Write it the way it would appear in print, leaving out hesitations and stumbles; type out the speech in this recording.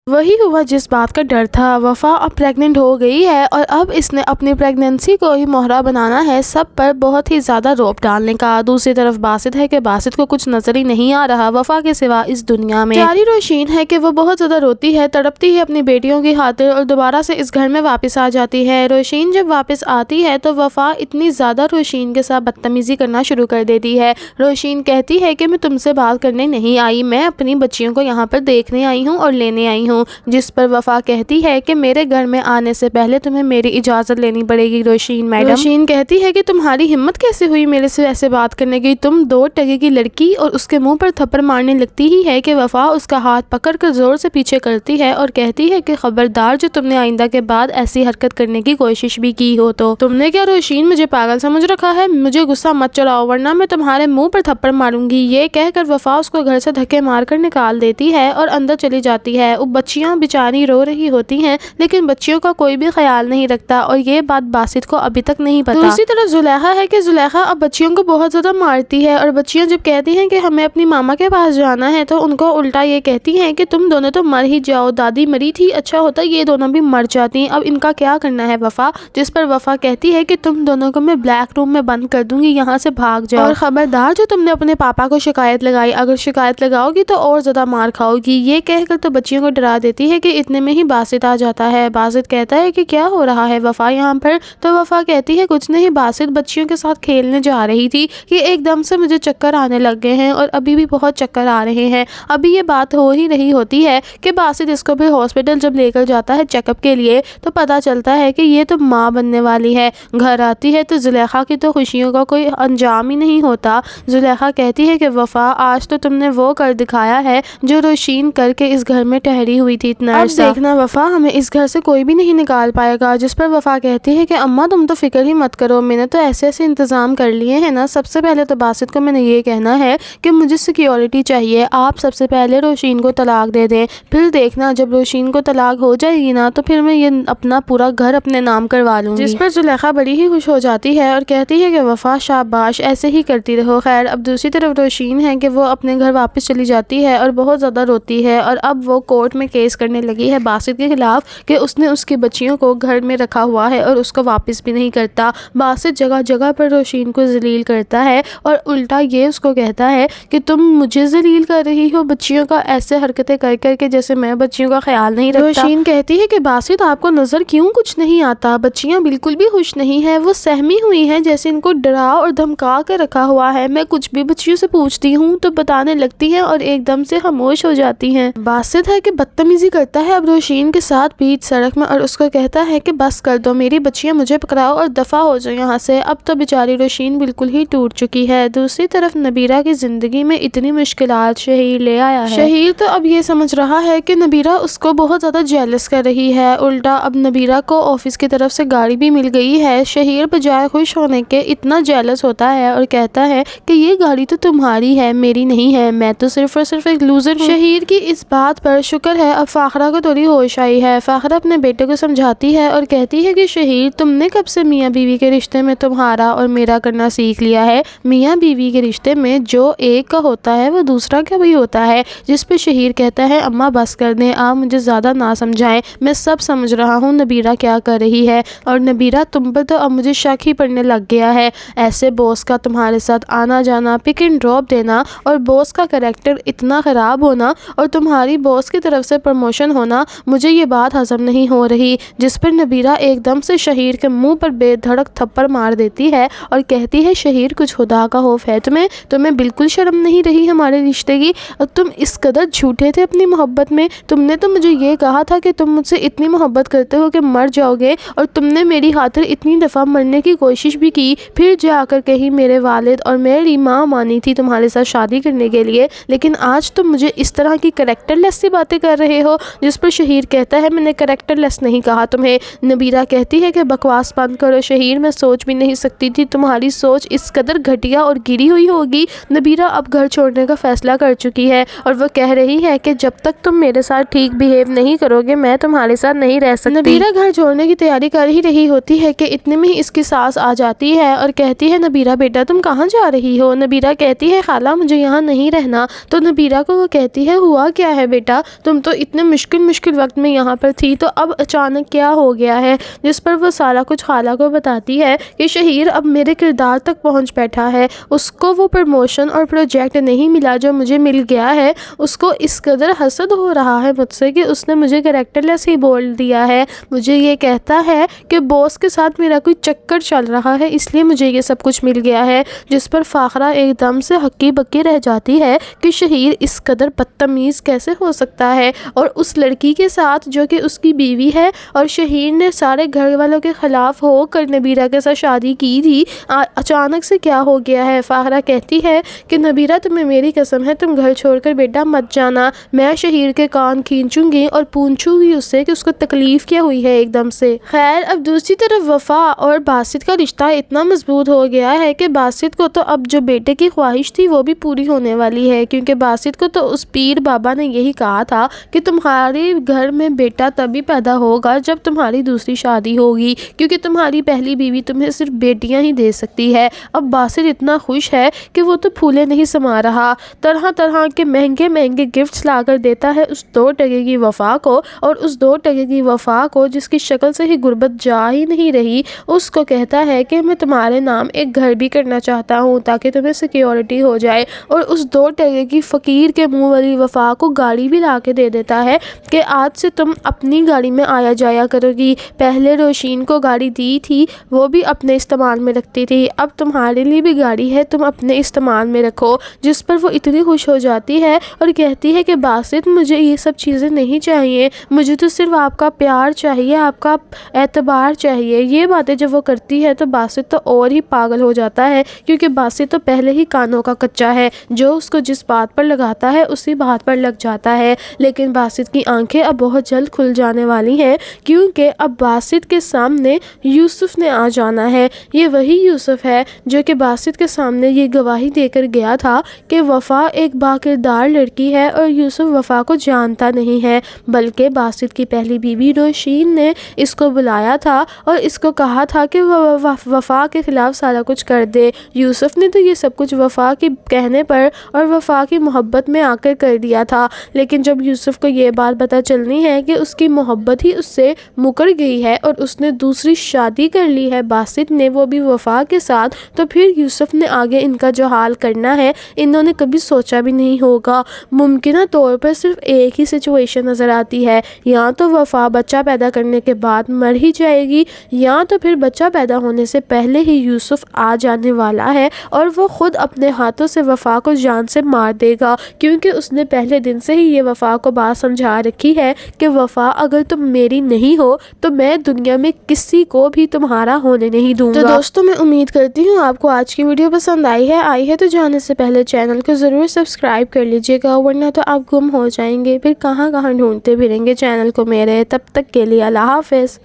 वही हुआ जिस बात का डर था। वफा अब प्रेग्नेंट हो गई है और अब इसने अपनी प्रेगनेंसी को ही मोहरा बनाना है सब पर बहुत ही ज़्यादा रौब डालने का। दूसरी तरफ बासित है कि बासित को कुछ नजर ही नहीं आ रहा वफा के सिवा इस दुनिया में। जारी रोशीन है कि वो बहुत ज़्यादा रोती है, तड़पती है अपनी बेटियों की खातिर और दोबारा से इस घर में वापस आ जाती है। रोशीन जब वापस आती है तो वफा इतनी ज़्यादा रोशीन के साथ बदतमीज़ी करना शुरू कर देती है। रोशीन कहती है कि मैं तुमसे बात करने नहीं आई, मैं अपनी बच्चियों को यहाँ पर देखने आई हूँ और लेने आई हूँ। जिस पर वफा कहती है कि मेरे घर में आने से पहले तुम्हें मेरी इजाज़त लेनी पड़ेगी रोशीन मैडम। रोशीन कहती है कि तुम्हारी हिम्मत कैसे हुई मेरे से ऐसे बात करने की, तुम 2 टके की लड़की, और उसके मुंह पर थप्पड़ मारने लगती ही है कि वफा उसका हाथ पकड़कर जोर से पीछे करती है और कहती है कि खबरदार जो तुमने आइंदा के बाद ऐसी हरकत करने की कोशिश भी की हो तो। तुमने क्या रोशीन मुझे पागल समझ रखा है? मुझे गुस्सा मत चढ़ाओ वरना मैं तुम्हारे मुंह पर थप्पड़ मारूंगी। ये कहकर वफा उसको घर से धक्के मारकर निकाल देती है और अंदर चली जाती है। बच्चियां बेचारी रो रही होती हैं लेकिन बच्चियों का कोई भी ख्याल नहीं रखता और ये बात बासित को अभी तक नहीं पता। दूसरी तरफ जुलेखा है कि जुलेखा अब बच्चियों को बहुत ज़्यादा मारती है और बच्चियां जब कहती हैं कि हमें अपनी मामा के पास जाना है तो उनको उल्टा ये कहती हैं कि तुम दोनों तो मर ही जाओ, दादी मरी थी, अच्छा होता ये दोनों भी मर जाती, अब इनका क्या करना है वफा। जिस पर वफा कहती है कि तुम दोनों को मैं ब्लैक रूम में बंद कर दूंगी, यहाँ से भाग जाओ और खबरदार जो तुमने अपने पापा को शिकायत लगाई, अगर शिकायत लगाओगी तो और ज़्यादा मार खाओगी। ये कहकर तो बच्चियों को डरा देती है कि इतने में ही बासित आ जाता है। बासित कहता है कि क्या हो रहा है वफा यहाँ पर? तो वफा कहती है कुछ नहीं, बासित बच्चियों के साथ खेलने जा रही थी कि एकदम से मुझे चक्कर आने लग गए हैं और अभी भी बहुत चक्कर आ रहे हैं। अभी ये बात हो ही रही होती है कि बासित इसको भी हॉस्पिटल जब लेकर जाता है चेकअप के लिए तो पता चलता है कि ये तो माँ बनने वाली है। घर आती है तो जुलेखा की तो खुशियों का कोई अंजाम ही नहीं होता। जुलेखा कहती है कि वफा आज तो तुमने वो कर दिखाया है जो रोशीन करके इस घर में ठहरी हुई थी इतना। अब देखना वफा, हमें इस घर से कोई भी नहीं निकाल पाएगा। जिस पर वफा कहती है कि अम्मा तुम तो फिक्र ही मत करो, मैंने तो ऐसे ऐसे इंतज़ाम कर लिए हैं ना। सबसे पहले तो बासित को मैंने ये कहना है कि मुझे सिक्योरिटी चाहिए, आप सबसे पहले रोशीन को तलाक दे दें, फिर देखना जब रोशीन को तलाक हो जाएगी ना तो फिर मैं ये अपना पूरा घर अपने नाम करवा लूँगी। जिस पर जुलेखा बड़ी ही खुश हो जाती है और कहती है कि वफा शाबाश, ऐसे ही करती रहो। खैर अब दूसरी तरफ रोशीन है कि वो अपने घर वापस चली जाती है और बहुत ज़्यादा रोती है और अब वो कोर्ट में केस करने लगी है बासित के खिलाफ कि उसने उसकी बच्चियों को घर में रखा हुआ है और उसको वापस भी नहीं करता। बासित जगह जगह पर रोशीन को जलील करता है और उल्टा ये उसको कहता है कि तुम मुझे जलील कर रही हो बच्चियों का ऐसे हरकतें कर करके जैसे मैं बच्चियों का ख्याल नहीं रखता। रोशीन कहती है कि बासित आपको नजर क्यों कुछ नहीं आता? बच्चियां बिल्कुल भी खुश नहीं है, वो सहमी हुई हैं जैसे इनको डरा और धमका कर रखा हुआ है। मैं कुछ भी बच्चियों से पूछती हूँ तो बताने लगती हैं और एकदम से खामोश हो जाती हैं। बासित है कि बदतमीजी करता है अब रोशीन के साथ बीच सड़क में और उसको कहता है कि बस कर दो, मेरी बच्चियां मुझे पकड़ाओ और दफा हो जाओ यहाँ से। अब तो बेचारी रोशीन बिल्कुल ही टूट चुकी है। दूसरी तरफ नबीरा की जिंदगी में इतनी मुश्किलात शहीर ले आया है। शहीर तो अब ये समझ रहा है कि नबीरा उसको बहुत ज़्यादा जेलस कर रही है। उल्टा अब नबीरा को ऑफिस की तरफ से गाड़ी भी मिल गई है। शहीर बजाय खुश होने के इतना जेलस होता है और कहता है कि ये गाड़ी तो तुम्हारी है, मेरी नहीं है, मैं तो सिर्फ और सिर्फ एक लूजर हूँ। शहीर की इस बात पर शुक्र है अब फाखरा को थोड़ी होश आई है। फाखरा अपने बेटे को समझाती है और कहती है कि शहीर तुमने कब से मियाँ बीवी के रिश्ते में तुम्हारा और मेरा करना सीख लिया है? मियाँ बीवी के रिश्ते में जो एक का होता है वो दूसरा का भी होता है। जिस पे शहीर कहता है अम्मा बस कर दें, आप मुझे ज़्यादा ना समझाएं, मैं सब समझ रहा हूँ नबीरा क्या कर रही है और नबीरा तुम पर तो अब मुझे शक ही पड़ने लग गया है। ऐसे बॉस का तुम्हारे साथ आना जाना, पिक एंड ड्रॉप देना और बॉस का कैरेक्टर इतना ख़राब होना और तुम्हारी बॉस की तरफ से प्रमोशन होना, मुझे ये बात हजम नहीं हो रही। जिस पर नबीरा एकदम से शहीर के मुंह पर बेधड़क थप्पड़ मार देती है और कहती है शहीर कुछ खुदा का खौफ है तुम्हें बिल्कुल शर्म नहीं रही हमारे रिश्ते की? और तुम इस कदर झूठे थे अपनी मोहब्बत में। तुमने तो मुझे ये कहा था कि तुम मुझसे इतनी मोहब्बत करते हो कि मर जाओगे और तुमने मेरी खातिर इतनी दफ़ा मरने की कोशिश भी की, फिर जाकर कहीं मेरे वालिद और मेरी माँ मानी थी तुम्हारे साथ शादी करने के लिए, लेकिन आज तुम मुझे इस तरह की करैक्टरलेस सी बातें कर रहे हो। जिस पर शहीर कहता है मैंने करैक्टरलेस नहीं कहा तुम्हें। नबीरा कहती है कि बकवास बंद करो शहीर, मैं सोच भी नहीं सकती थी तुम्हारी सोच इस कदर घटिया और गिरी हुई होगी। नबीरा अब घर छोड़ने का फैसला कर चुकी है और वो कह रही है कि जब तक तुम मेरे साथ ठीक बिहेव नहीं करोगे मैं तुम्हारे साथ नहीं रह सकती। नबीरा घर छोड़ने की तैयारी कर ही रही होती है कि इतने में ही इसकी सास आ जाती है और कहती है नबीरा बेटा तुम कहाँ जा रही हो? नबीरा कहती है खाला मुझे यहाँ नहीं रहना। तो नबीरा को वो कहती है हुआ क्या है बेटा, तुम तो اتنے مشکل وقت میں یہاں پر تھی، تو اب اچانک کیا ہو گیا ہے، جس پر وہ سارا کچھ خالہ کو بتاتی ہے کہ شہیر اب میرے کردار تک پہنچ بیٹھا ہے، اس کو وہ پروموشن اور پروجیکٹ نہیں ملا جو مجھے مل گیا ہے، اس کو اس قدر حسد ہو رہا ہے مجھ سے کہ اس نے مجھے کریکٹر لیس ہی بول دیا ہے، مجھے یہ کہتا ہے کہ باس کے ساتھ میرا کوئی چکر چل رہا ہے اس لیے مجھے یہ سب کچھ مل گیا ہے، جس پر فاخرہ ایک دم سے ہکی بکی رہ جاتی ہے کہ شہیر اس قدر بدتمیز کیسے ہو سکتا ہے، اور اس لڑکی کے ساتھ جو کہ اس کی بیوی ہے، اور شہیر نے سارے گھر والوں کے خلاف ہو کر نبیرہ کے ساتھ شادی کی تھی، اچانک سے کیا ہو گیا ہے۔ فاخرہ کہتی ہے کہ نبیرہ تمہیں میری قسم ہے تم گھر چھوڑ کر بیٹا مت جانا، میں شہیر کے کان کھینچوں گی اور پوچھوں گی اس سے کہ اس کو تکلیف کیا ہوئی ہے ایک دم سے۔ خیر اب دوسری طرف وفا اور باسط کا رشتہ اتنا مضبوط ہو گیا ہے کہ باسط کو تو اب جو بیٹے کی خواہش تھی وہ بھی پوری ہونے والی ہے، کیونکہ باسط کو تو اس پیر بابا نے یہی کہا تھا کہ تمہارے گھر میں بیٹا تبھی پیدا ہوگا جب تمہاری دوسری شادی ہوگی، کیونکہ تمہاری پہلی بیوی تمہیں صرف بیٹیاں ہی دے سکتی ہے۔ اب باسط اتنا خوش ہے کہ وہ تو پھولے نہیں سما رہا، طرح طرح کے مہنگے گفٹس لا کر دیتا ہے اس 2 ٹکے کی وفا کو، اور اس 2 ٹکے کی وفا کو جس کی شکل سے ہی غربت جا ہی نہیں رہی، اس کو کہتا ہے کہ میں تمہارے نام ایک گھر بھی کرنا چاہتا ہوں تاکہ تمہیں سیکیورٹی ہو جائے، اور اس 2 ٹکے کی فقیر کے منہ والی وفا کو گاڑی بھی لا کے دے دیتا ہے کہ آج سے تم اپنی گاڑی میں آیا جایا کرو گی، پہلے روشین کو گاڑی دی تھی وہ بھی اپنے استعمال میں رکھتی تھی، اب تمہارے لیے بھی گاڑی ہے تم اپنے استعمال میں رکھو، جس پر وہ اتنی خوش ہو جاتی ہے اور کہتی ہے کہ باسط مجھے یہ سب چیزیں نہیں چاہیے، مجھے تو صرف آپ کا پیار چاہیے، آپ کا اعتبار چاہیے۔ یہ باتیں جب وہ کرتی ہے تو باسط تو اور ہی پاگل ہو جاتا ہے، کیونکہ باسط تو پہلے ہی کانوں کا کچا ہے، جو اس کو جس بات پر لگاتا ہے اسی بات پر لگ جاتا ہے، لیکن باسط کی آنکھیں اب بہت جلد کھل جانے والی ہیں، کیونکہ اب باسط کے سامنے یوسف نے آ جانا ہے۔ یہ وہی یوسف ہے جو کہ باسط کے سامنے یہ گواہی دے کر گیا تھا کہ وفا ایک باکردار لڑکی ہے، اور یوسف وفا کو جانتا نہیں ہے، بلکہ باسط کی پہلی بیوی روشین نے اس کو بلایا تھا اور اس کو کہا تھا کہ وہ وفا کے خلاف سارا کچھ کر دے۔ یوسف نے تو یہ سب کچھ وفا کے کہنے پر اور وفا کی محبت میں آ کر دیا تھا، لیکن جب یوسف کو یہ بات پتہ چلنی ہے کہ اس کی محبت ہی اس سے مکر گئی ہے اور اس نے دوسری شادی کر لی ہے باسط نے، وہ بھی وفا کے ساتھ، تو پھر یوسف نے آگے ان کا جو حال کرنا ہے انہوں نے کبھی سوچا بھی نہیں ہوگا۔ ممکنہ طور پر صرف ایک ہی سچویشن نظر آتی ہے، یا تو وفا بچہ پیدا کرنے کے بعد مر ہی جائے گی، یا تو پھر بچہ پیدا ہونے سے پہلے ہی یوسف آ جانے والا ہے اور وہ خود اپنے ہاتھوں سے وفا کو جان سے مار دے گا، کیونکہ اس نے پہلے دن سے ہی یہ وفا کو بات سمجھا رکھی ہے کہ وفا اگر تم میری نہیں ہو تو میں دنیا میں کسی کو بھی تمہارا ہونے نہیں دوں گا۔ تو دوستوں میں امید کرتی ہوں آپ کو آج کی ویڈیو پسند آئی ہے تو جانے سے پہلے چینل کو ضرور سبسکرائب کر لیجئے گا، ورنہ تو آپ گم ہو جائیں گے، پھر کہاں ڈھونڈتے پھریں گے چینل کو میرے۔ تب تک کے لیے اللہ حافظ۔